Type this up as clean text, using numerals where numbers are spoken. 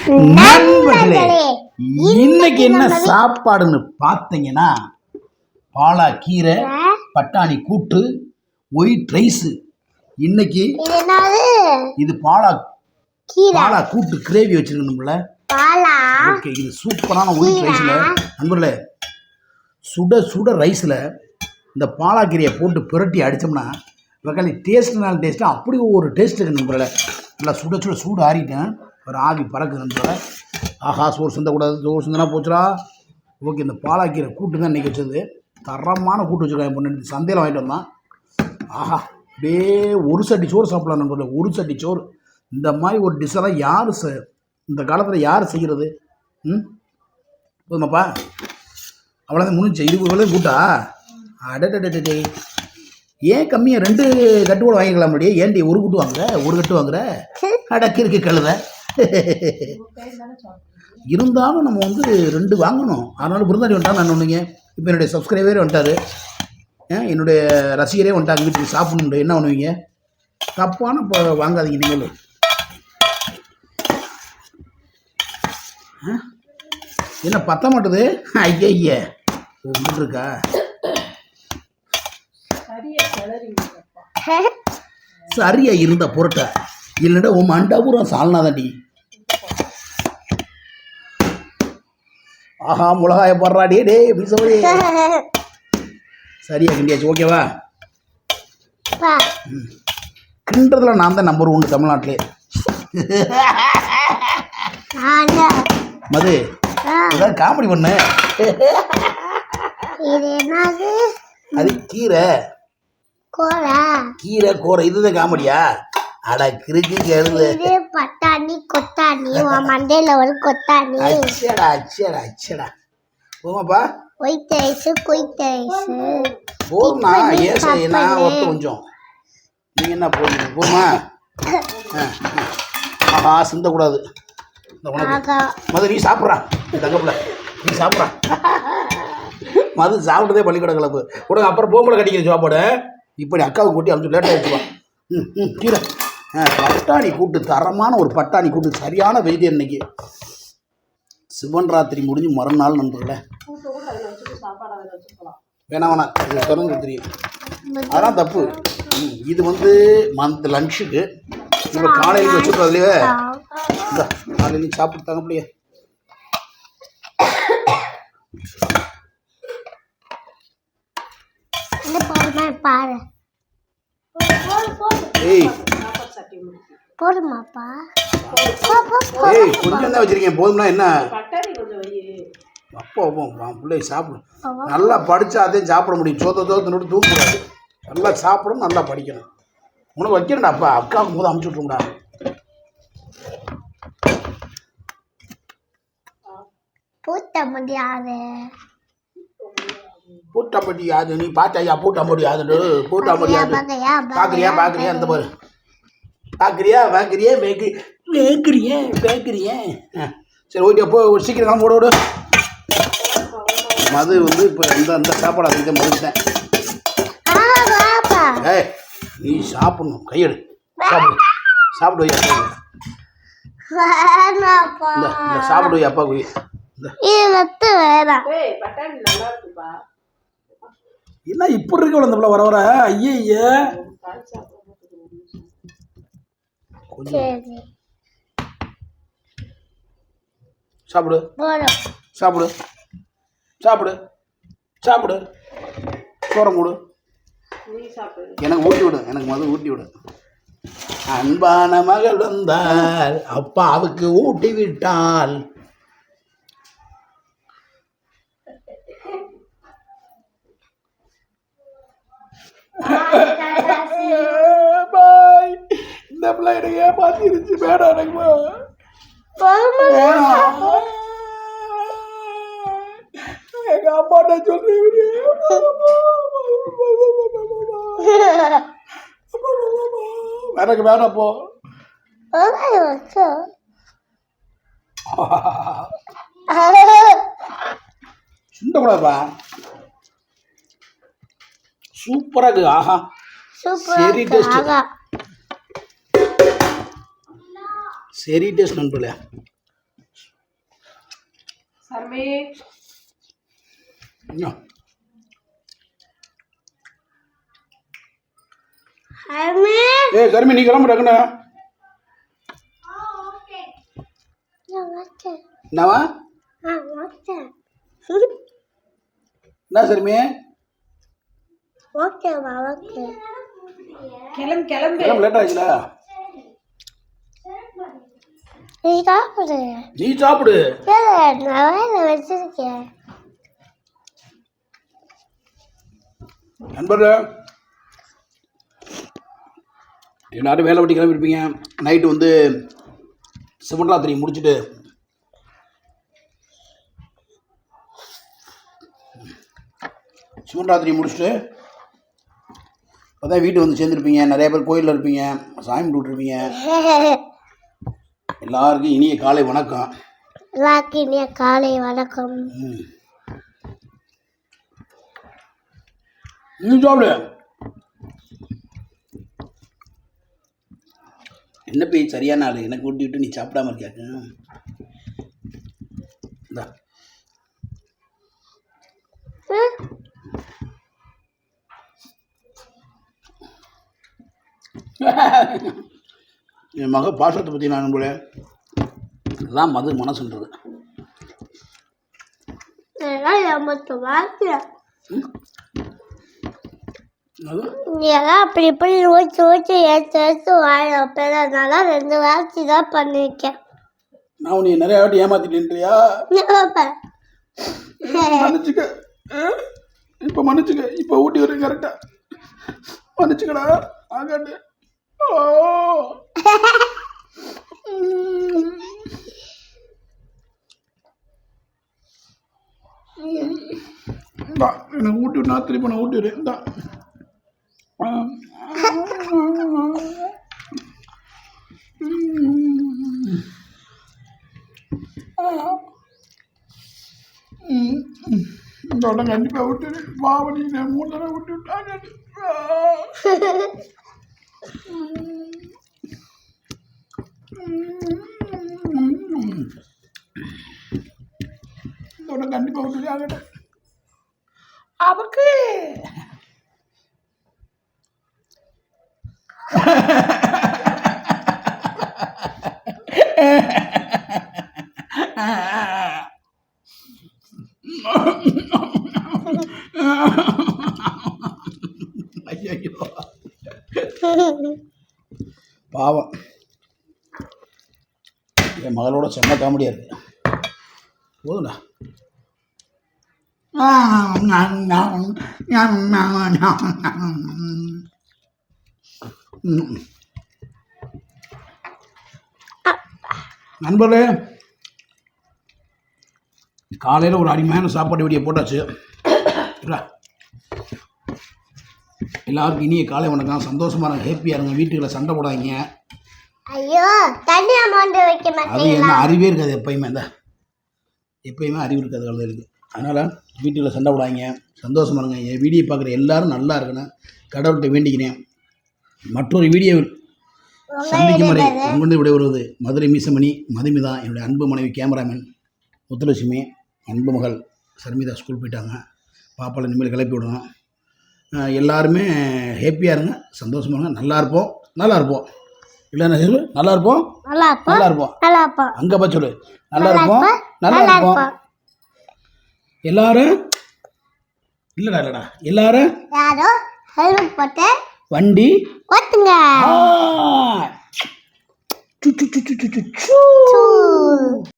நண்பர்களே, இன்னைக்கு என்ன சாப்பாடுன்னு பார்த்தீங்கன்னா பாலா கீரை, பட்டாணி கூட்டு, ஒயிட் ரைஸ். இன்னைக்கு இது பாலா கூட்டு கிரேவி வச்சிருக்கணும்ல. ஓகே, இது சூப்பரான ஒயிட் ரைஸ்ல நண்பர்களே, சுட சுட ரைஸ்ல இந்த பாலாக்கீரையை போட்டு புரட்டி அடித்தோம்னா வக்காளி டேஸ்ட்னால டேஸ்ட்டு அப்படி ஒரு டேஸ்ட் இருக்கு நண்பர்களே. நல்லா சுட சுட சூடு ஆறிட்டேன், ஒரு ஆவி பறக்குது நண்பர்களே. ஆஹா, சோறு சிந்தக்கூடாது, சோறு சிந்தனா போச்சுடா. ஓகே, இந்த பாலாக்கீரை கூட்டு தான் இன்றைக்கி வச்சது. தரமான கூட்டு வச்சுருக்காங்க, பொண்ணு சந்தையில் வாங்கிட்டு வந்தான். ஆஹா, அப்படியே ஒரு சட்டி சோறு சாப்பிடலாம் நண்பர்களே, ஒரு சட்டி சோறு. இந்த மாதிரி ஒரு டிஷ்ஷெல்லாம் யார் இந்த காலத்தில் யார் செய்கிறது? போதுமாப்பா, அவ்வளோதான் முடிஞ்சு. 20 வேலையும் கூட்டா அடடே, ஏன் கம்மியாக 2 கட்டு கூட வாங்கிக்கலாம் முடியே? ஏன்டி ஒரு கூட்டு வாங்குற, ஒரு கட்டு வாங்குற? அடக்கு இருக்கு கழுத. இருந்தாலும் நம்ம 2 வாங்கணும். அதனால விருந்தாடி வந்துட்டான். நான் ஒன்றுங்க, இப்போ என்னுடைய சப்ஸ்கிரைபரே வந்துட்டார், என்னுடைய ரசிகரே வந்துட்டாங்க. வீட்டுக்கு சாப்பிடணும், என்ன பண்ணுவீங்க? தப்பான இப்போ வாங்காதீங்க நீங்கள். என்ன பத்த மாட்டுது? ஐய இருக்கா? சரியா இருந்த பொருட்டை இல்லைடா உன் மண்டாபுரம் சால்னாதாண்டி. ஆஹா, மிளகாய போடுறாடே டே பிசோடி. சரியா கிண்டியாச்சு, ஓகேவா? கிண்டதுல நான் தான் நம்பர் 1 தமிழ்நாட்டிலே. மது, ஏதாவது காமெடி பண்ணு. அது கீரை கோரை, இதுதான் காமெடியா? அட கிறுக்கு கேளுது. பட்டாணி கொத்தாணி மண்டையில ஒரு கொத்தாணி. அச்சடா போமாப்பா. ஒயிட் ரைஸ் போதும்னா ஏசா ஒட்டு கொஞ்சம். நீங்க என்ன போடுங்க போமா. ஆஹா, சிந்தக்கூடாது. மது, நீ சாப்பிட்றா தங்கப்பில், நீ சாப்பிட்றா. மது சாப்பிட்டதே பள்ளிக்கூட கிளப்பு கூட. அப்புறம் போகும்போது கட்டிக்கிற சாப்பாடு இப்படி அக்காவுக்கு கூட்டி அனுப்பிச்சு லேட்டாக வச்சுக்குவான். கீரை பட்டாணி கூட்டு, தரமான ஒரு பட்டாணி கூட்டு, சரியான வெயிட். இன்னைக்கு சிவன் ராத்திரி முடிஞ்சு மறுநாள் நண்பர்களே. வேணாம் இது திறந்து தெரியும், அதெல்லாம் தப்பு. இது லஞ்சுக்கு இப்போ காலையில் வச்சுருக்கோம். அதுலேயே இந்த காலையிலையும் சாப்பிட்டாங்க அப்படியே. கொஞ்சம் தான் வச்சிருக்கேன், போதும்னா என்ன? அப்போ பிள்ளை சாப்பிடும். நல்லா படித்தா அதையும் சாப்பிட முடியும். சோத்தோடு தூக்கக்கூடாது. நல்லா சாப்பிடணும், நல்லா படிக்கணும். உனக்கு வைக்கிறேன்டா, அப்பா அக்காவுக்கு போது அமுச்சு விட்ருங்கடா. பூட்ட முடியாது நீ பார்த்தாயா? பூட்ட முடியாது, பூட்ட முடியாது. பார்க்குறியா இந்த மாதிரி பார்க்குறியா பேக்கரியா. சரி, ஓகே, அப்போ சீக்கிரம் கிளம்ப விடு. மது இப்போ இந்த சாப்பாடு அதுக்கு மதுட்டேன். நீ சாப்பிடணும், கையெடு, சாப்பிடுவையா? சாப்பிடுவையா அப்பாவுக்கு? என்ன இப்படி இருக்க அந்த பிள்ளை வர ஐயே. சாப்பிடு சாப்பிடு சாப்பிடு சாப்பிடு. சோற மூடு, எனக்கு ஊட்டி விடு, எனக்கு மது ஊட்டி விடு. அன்பான மகள் வந்தால் அப்பாவுக்கு ஊட்டி விட்டால். இந்த பிள்ளை எனக்கு ஏமாத்திருச்சு, வேணாம் எனக்கு. எங்க அம்மாட்ட சொல்றீங்க, எனக்கு வேணாம் போ. சுண்டக்கூடாதுப்பா. சூப்பரா இருக்கு. ஆஹா, சரி டேஸ்ட், சரி டேஸ்ட் நண்பர்களே. சர்மே ஏய் கருமி நீ கிளம்பு டக்குன்னு. என்னவா என்ன சர்மி ஓகேவா ஓகே கிளம்பு கிளம்பு கிளம்பு லேட் ஆச்சுல. நீ சாப்பிடு நீ சாப்பிடு. நான் வேலை வச்சிருக்கேன். நண்பர்களே எல்லாரும் வேலை வெட்டி கிளம்பிருப்பீங்க. நைட்டு வந்து சிவராத்திரி முடிச்சுட்டு அப்போதான் வீட்டு வந்து சேர்ந்துருப்பீங்க. நிறைய பேர் கோயிலில் இருப்பீங்க, சாமி கும்பிட்டுருப்பீங்க. எல்லாருக்கும் இனிய காலை வணக்கம். எல்லாருக்கும் இனிய காலை வணக்கம். நீ சாப்பிடு. என்ன போய் சரியான ஆள் எனக்கு ஊட்டி விட்டு நீ சாப்பிடாம இருக்கியாக்கு. இந்தா என் மக பாசத்தை பற்றி நான் போல இதுதான் மது மனசுன்றது. நீலாம் அப்படி இப்படி ஊற்றி ஊற்றி எடுத்து வாழ வைப்பேன். 2 வார்த்தை தான் பண்ணிருக்கேன். நான் உன்னை நிறைய வாட்டி ஏமாத்திட்டேன்றியா? மன்னிச்சுக்க. இப்போ மன்னிச்சுக்க. இப்போ ஊட்டி வரேன் கரெக்டா. மன்னிச்சுக்கடா. ஆகாண்டு எனக்கு ஊட்டி விட்டு நான் திருப்பி நான் ஊட்டி வரேன். இந்தா இந்த கண்டிப்பாக விட்டு பாவடி 3 தடவை விட்டு விட்டாங்க. இதோட கண்டிப்பாக விட்டு ஆகட்ட அவக்கு ஐயோ பாவம். என் மகளோட செம்ம காமெடியாக இருக்கு. போதும்டா. நண்பர்களே காலையில் ஒரு அருமையான சாப்பாடு வீடியோ போட்டாச்சு. எல்லாருக்கும் இனிய காலை வணக்கம். சந்தோஷமாக இருங்க, ஹேப்பியாக இருங்க, வீட்டுக்குள்ள சண்டை போடாதீங்க. ஐயோ தண்ணி அமௌண்ட் வைக்க அது மாட்டேன். என்ன அறிவே இருக்காது எப்பயுமே. எப்பயுமே அறிவு இருக்காது குழந்தைகளுக்கு. அதனால் வீட்டுக்குள்ள சண்டை போடாதீங்க, சந்தோஷமாக இருங்க. என் வீடியோ பார்க்குற எல்லாரும் நல்லா இருக்கணும் கடவுள்கிட்ட வேண்டிக்கிறேன். மற்றொரு வீடியோவில் சந்திக்கும் வரை உங்களிடம் விடைபெறுவது மதுரை மீசமணி மதுமிதா. என்னுடைய அன்பு மனைவி கேமராமேன் முத்துலட்சுமி, அன்பு மகள் சர்மிதா ஸ்கூல் போயிட்டாங்க. பாப்பாவில் இனிமேல் கிளப்பி விடணும். எல்லாருமே ஹேப்பியாக இருங்க, சந்தோஷமாக இருங்க. நல்லா இருப்போம் இல்லைன்னா சொல்லு நல்லா இருப்போம். அங்கே பா சொல்லு நல்லா இருப்போம். எல்லாரும் இல்லைடா எல்லாரும் யாரோ ஹெல்மெட் போட்டு வண்டி ஓட்டுங்க.